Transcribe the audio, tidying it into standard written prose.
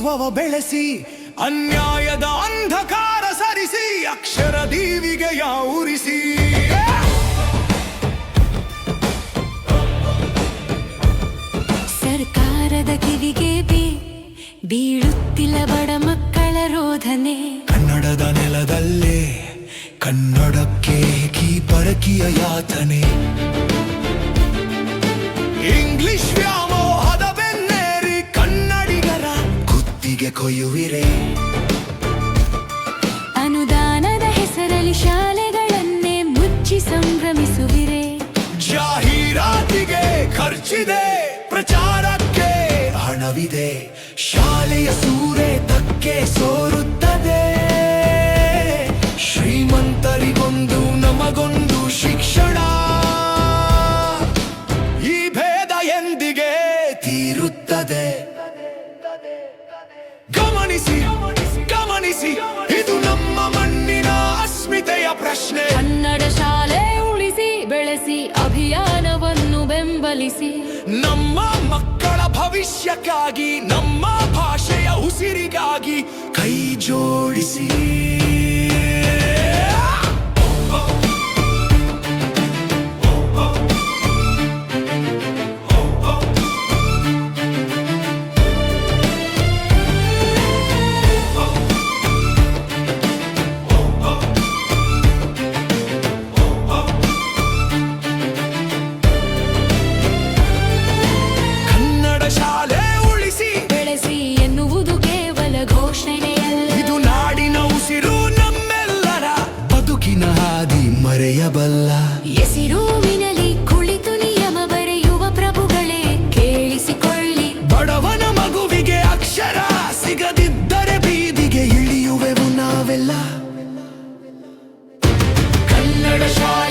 ತತ್ವವ ಬೆಳೆಸಿ ಅನ್ಯಾಯದ ಅಂಧಕಾರ ಸರಿಸಿ ಅಕ್ಷರ ದೀವಿಗೆಯ ಉರಿಸಿ ಸರ್ಕಾರದ ಕಿವಿಗೆ ಬೀಳುತ್ತಿಲ್ಲ ಬಡ ಮಕ್ಕಳ ರೋಧನೆ. ಕನ್ನಡದ ನೆಲದಲ್ಲೇ ಕನ್ನಡಕ್ಕೆ ಪರಕೀಯ ಯಾತನೆ. ಇಂಗ್ಲಿಷ್ ವ್ಯಾಮೋಹದ ಬೆನ್ನೇರಿ ಕನ್ನಡಿಗರ ಕುತ್ತಿಗೆ ಕೊಯ್ಯುವಿರೆ. ಅನುದಾನದ ಹೆಸರಲ್ಲಿ ಶಾಲೆಗಳನ್ನೇ ಮುಚ್ಚಿ ಸಂಭ್ರಮಿಸುವಿರೆ. ಜಾಹೀರಾತಿಗೆ ಖರ್ಚಿದೆ, ಪ್ರಚಾರಕ್ಕೆ ಹಣವಿದೆ. ಶಾಲೆಯ ಸೂರೆತಕ್ಕೆ ಸೋರುತ್ತದೆ. ಶ್ರೀಮಂತರಿಗೊಂದು ನಮಗೊಂದು ಶಿಕ್ಷಣ, ಈ ಭೇದ ಎಂದಿಗೆ ತೀರುತ್ತದೆ. ಗಮನಿಸಿ ಗಮನಿಸಿ, ಇದು ನಮ್ಮ ಮಣ್ಣಿನ ಅಸ್ಮಿತೆಯ ಪ್ರಶ್ನೆ. ಕನ್ನಡ ಶಾಲೆ ಉಳಿಸಿ ಬೆಳೆಸಿ ಅಭಿಯಾನವನ್ನು ಬೆಂಬಲಿಸಿ. ನಮ್ಮ ಮಕ್ಕಳ ಭವಿಷ್ಯಕ್ಕಾಗಿ, ನಮ್ಮ ಭಾಷೆಯ ಉಸಿರಿಗಾಗಿ ಕೈ ಜೋಡಿಸಿ. ಶಾಲೆ ಉಳಿಸಿ ಬೆಳೆಸಿ ಎನ್ನುವುದು ಕೇವಲ ಘೋಷಣೆಯಲ್ಲ, ಇದು ನಾಡಿನ ಉಸಿರು, ನಮ್ಮೆಲ್ಲರ ಬದುಕಿನ ಹಾದಿ ಮರೆಯಬಲ್ಲ ಎಸಿರುವಿನ